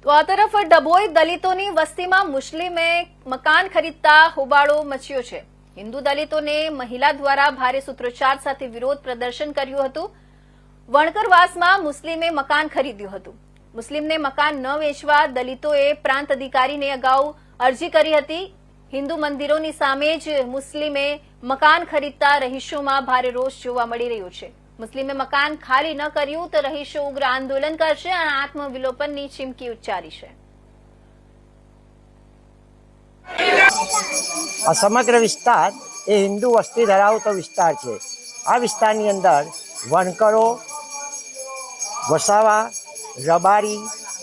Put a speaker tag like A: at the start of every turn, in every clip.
A: તો આ તરફ ડભોઈ દલિતોની વસ્તીમાં મુસ્લિમે મકાન ખરીદતા હોબાળો મચ્યો છે। હિન્દુ દલિતોને મહિલા દ્વારા ભારે સૂત્રોચ્ચાર સાથે વિરોધ પ્રદર્શન કર્યું હતું। વણકરવાસમાં મુસ્લિમે મકાન ખરીદ્યું હતું। મુસ્લિમને મકાન ન વેચવા દલિતોએ પ્રાંત અધિકારીને અગાઉ અરજી કરી હતી। હિન્દુ મંદિરોની સામે જ મુસ્લિમે મકાન ખરીદતા રહીશોમાં ભારે રોષ જોવા મળી રહ્યો છે। મુસ્લિમે મકાન ખાલી ન કર્યું તો રહીશો ઉગ્ર આંદોલન કરશે અને આત્મવિલોપનની ચીમકી ઉચ્ચારી છે।
B: આ સમગ્ર વિસ્તાર એ હિન્દુ વસ્તી ધરાવતો વિસ્તાર છે। આ વિસ્તારની અંદર વણકરો, વસાવા, રબારી,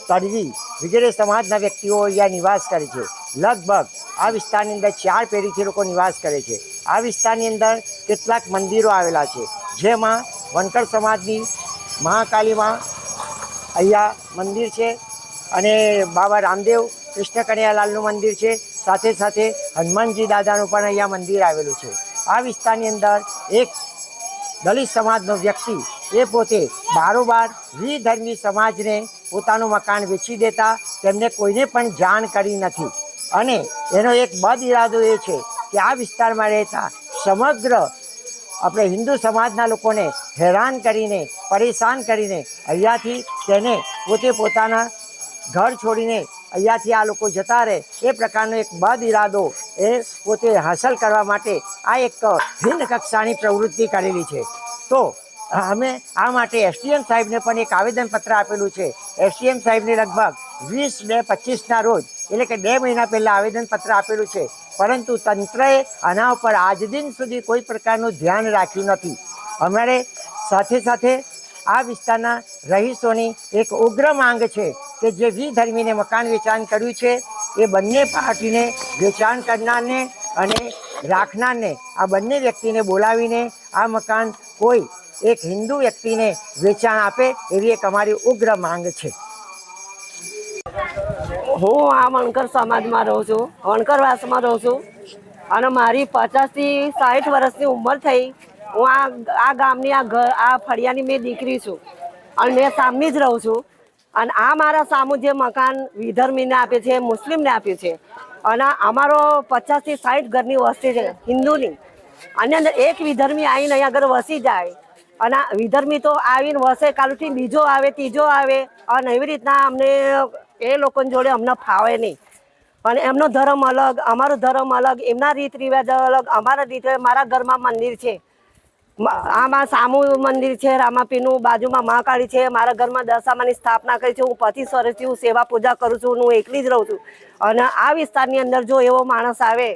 B: તડવી વગેરે સમાજના વ્યક્તિઓ અહીંયા નિવાસ કરે છે। લગભગ આ વિસ્તારની અંદર 4 પેઢીથી લોકો નિવાસ કરે છે। આ વિસ્તારની અંદર કેટલાક મંદિરો આવેલા છે, જેમાં વણકર સમાજની મહાકાલીમાં અહીંયા મંદિર છે અને બાબા રામદેવ કૃષ્ણ કનૈયાલાલનું મંદિર છે। સાથે સાથે હનુમાનજી દાદાનું પણ અહીંયા મંદિર આવેલું છે। આ વિસ્તારની અંદર એક દલિત સમાજનો વ્યક્તિ એ પોતે બારોબાર વિધર્મી સમાજને પોતાનું મકાન વેચી દેતા તેમને કોઈને પણ જાણ કરી નથી અને એનો એક બદ ઇરાદો એ છે કે આ વિસ્તારમાં રહેતા સમગ્ર આપણે હિન્દુ સમાજના લોકોને હેરાન કરીને પરેશાન કરીને અહીંયાથી તેને પોતે પોતાના ઘર છોડીને અહીંયાથી આ લોકો જતા રહે એ પ્રકારનો એક બદ ઇરાદો એ પોતે હાંસલ કરવા માટે આ એક ભિન્ન કક્ષાની પ્રવૃત્તિ કરેલી છે। તો અમે આ માટે એસડીએમ સાહેબને પણ એક આવેદનપત્ર આપેલું છે। એસડીએમ સાહેબને લગભગ 20/2/25ના રોજ એટલે કે 2 મહિના પહેલાં આવેદનપત્ર આપેલું છે, પરંતુ તંત્રએ આના ઉપર આજ દિન સુધી કોઈ પ્રકારનું ધ્યાન રાખ્યું નથી। અમારે સાથે સાથે આ વિસ્તારના રહીશોની એક ઉગ્ર માંગ છે કે જે વિધર્મીને મકાન વેચાણ કર્યું છે એ બંને પાર્ટીને વેચાણ કરનારને અને રાખનારને આ બંને વ્યક્તિને બોલાવીને આ મકાન કોઈ એક હિન્દુ વ્યક્તિને વેચાણ આપે એવી એક અમારી ઉગ્ર માંગ છે।
C: હું આ વણકર સમાજમાં રહું છું, વણકરવાસમાં રહું છું અને મારી 50 થી 60 વર્ષની ઉંમર થઈ। હું આ ગામની આ ફળિયાની મેં દીકરી છું અને મેં સામની જ રહું છું અને આ મારા સામું જે મકાન વિધર્મીને આપે છે, મુસ્લિમને આપ્યું છે અને અમારો 50 થી 60 ઘરની વસ્તી છે હિન્દુની। આની અંદર એક વિધર્મી આવીને અહીં આગળ વસી જાય અને વિધર્મી તો આવીને વસે, કાલથી બીજો આવે, ત્રીજો આવે અને એવી રીતના અમને એ લોકોની જોડે અમને ફાવે નહીં અને એમનો ધર્મ અલગ, અમારો ધર્મ અલગ, એમના રીત રિવાજ અલગ, અમારા રીતે મારા ઘરમાં મંદિર છે, આમાં સામું મંદિર છે રામાપીરનું, બાજુમાં મહાકાળી છે, મારા ઘરમાં દશામાની સ્થાપના કરી છે। હું 25 વર્ષથી હું સેવા પૂજા કરું છું, હું એકલી જ રહું છું અને આ વિસ્તારની અંદર જો એવો માણસ આવે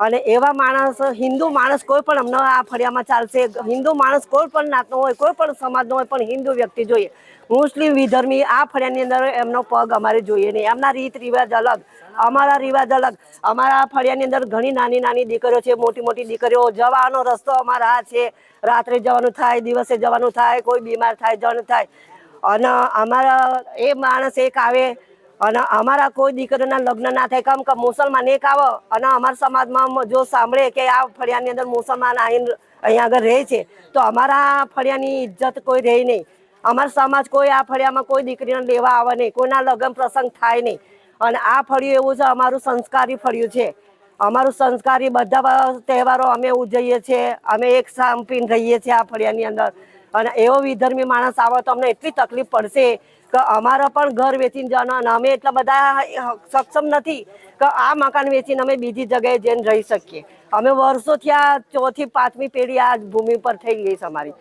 C: અને એવા માણસ હિન્દુ માણસ કોઈ પણ અમને આ ફળિયામાં ચાલશે। હિન્દુ માણસ કોઈ પણ નાતનો હોય, કોઈ પણ સમાજનો હોય, પણ હિન્દુ વ્યક્તિ જોઈએ। મુસ્લિમ વિધર્મી આ ફળિયાની અંદર એમનો પગ અમારે જોઈએ નહીં। એમના રીત રિવાજ અલગ, અમારા રિવાજ અલગ। અમારા ફળિયાની અંદર ઘણી નાની નાની દીકરીઓ છે, મોટી મોટી દીકરીઓ, જવાનો રસ્તો અમારા આ છે, રાત્રે જવાનું થાય, દિવસે જવાનું થાય, કોઈ બીમાર થાય જવાનું થાય અને અમારા એ માણસ એક આવે અને અમારા કોઈ દીકરીઓના લગ્ન ના થાય, કેમ કે મુસલમાન એક આવે અને અમારા સમાજમાં જો સાંભળે કે આ ફળિયાની અંદર મુસલમાન આવીને અહીંયા આગળ રહે છે તો અમારા ફળિયાની ઇજ્જત કોઈ રહે નહીં। અમારા સમાજ કોઈ આ ફળિયામાં કોઈ દીકરીને લેવા આવે નહીં, કોઈના લગ્ન પ્રસંગ થાય નહીં અને આ ફળિયું એવું છે, અમારું સંસ્કારી ફળિયું છે। અમારું સંસ્કારી બધા તહેવારો અમે ઉજવીએ છીએ, અમે એક સાંપીને રહીએ છીએ આ ફળિયાની અંદર અને એવો વિધર્મી માણસ આવે તો અમને એટલી તકલીફ પડશે કે અમારા પણ ઘર વેચીને જવાનું અને અમે એટલા બધા સક્ષમ નથી કે આ મકાન વેચીને અમે બીજી જગ્યાએ જઈને રહી શકીએ। અમે વર્ષોથી આ 4 થી 5મી પેઢી આ ભૂમિ પર થઈ ગઈ છે અમારી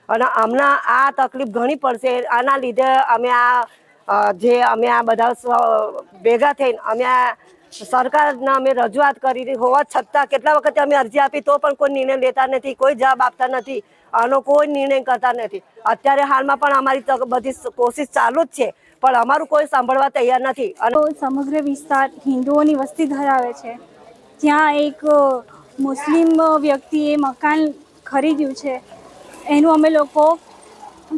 C: અને અમને આ તકલીફ ઘણી પડશે। આના લીધે અમે આ બધા ભેગા થઈને અમે આ સરકારને અમે રજૂઆત કરી હોવા છતાં કેટલા વખતે અમે અરજી આપી તો પણ કોઈ નિર્ણય લેતા નથી, કોઈ જવાબ આપતા નથી, આનો કોઈ નિર્ણય કરતા નથી। અત્યારે હાલમાં પણ અમારી બધી કોશિશ ચાલુ જ છે પણ અમારું કોઈ સાંભળવા તૈયાર નથી।
D: અને સમગ્ર વિસ્તાર હિન્દુઓની વસ્તી ધરાવે છે, ત્યાં એક મુસ્લિમ વ્યક્તિએ મકાન ખરીદ્યું છે, એનું અમે લોકો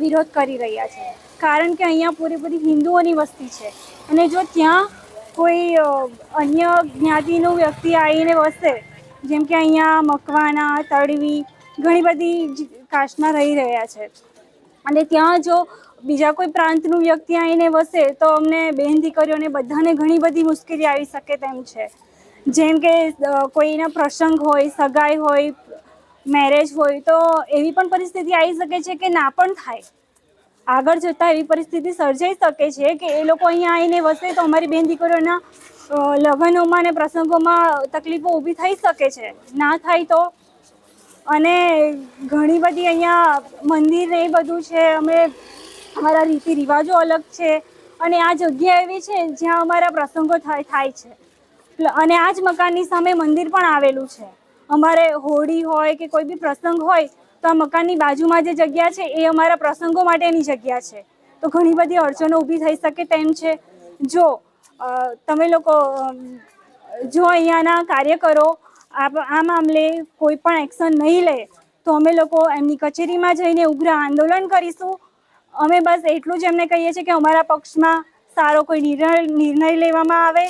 D: વિરોધ કરી રહ્યા છીએ કારણ કે અહીંયા પૂરેપૂરી હિન્દુઓની વસ્તી છે અને જો ત્યાં કોઈ અન્ય જ્ઞાતિનું વ્યક્તિ આવીને વસે, જેમ કે અહીંયા મકવાણા, તડવી ઘણી બધી કાસ્ટના રહી રહ્યા છે અને ત્યાં જો બીજા કોઈ પ્રાંતનું વ્યક્તિ આવીને વસે તો અમને બેન દીકરીઓને બધાને ઘણી બધી મુશ્કેલી આવી શકે તેમ છે. જેમ કે કોઈના પ્રસંગ હોય, સગાઈ હોય, મેરેજ હોય, તો એવી પણ પરિસ્થિતિ આવી શકે છે કે ના પણ થાય. આગળ જતાં એવી પરિસ્થિતિ સર્જાઈ શકે છે કે એ લોકો અહીંયા આવીને વસે તો અમારી બેન દીકરીઓના લગ્નોમાં અને પ્રસંગોમાં તકલીફો ઊભી થઈ શકે છે. ના થાય તો અને ઘણી બધી અહીંયા મંદિર ને એ બધું છે, અમારા રીતિ રિવાજો અલગ છે અને આ જગ્યા એવી છે જ્યાં અમારા પ્રસંગો થાય છે. અને આ જ મકાનની સામે મંદિર પણ આવેલું છે. અમારે હોળી હોય કે કોઈ બી પ્રસંગ હોય તો આ મકાનની બાજુમાં જે જગ્યા છે એ અમારા પ્રસંગો માટેની જગ્યા છે. તો ઘણી બધી અડચણો ઊભી થઈ શકે તેમ છે. જો તમે લોકો જો અહીંયાના કાર્યકરો આ મામલે કોઈ પણ એક્શન નહીં લે તો અમે લોકો એમની કચેરીમાં જઈને ઉગ્ર આંદોલન કરીશું. અમે બસ એટલું જ એમને કહીએ છીએ કે અમારા પક્ષમાં સારો કોઈ નિર્ણય લેવામાં આવે,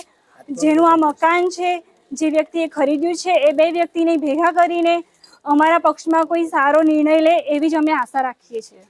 D: જેનું આ મકાન છે જે વ્યક્તિએ ખરીદ્યું છે એ બે વ્યક્તિને ભેગા કરીને અમારા પક્ષમાં કોઈ સારો નિર્ણય લે એવી જ અમે આશા રાખીએ છીએ.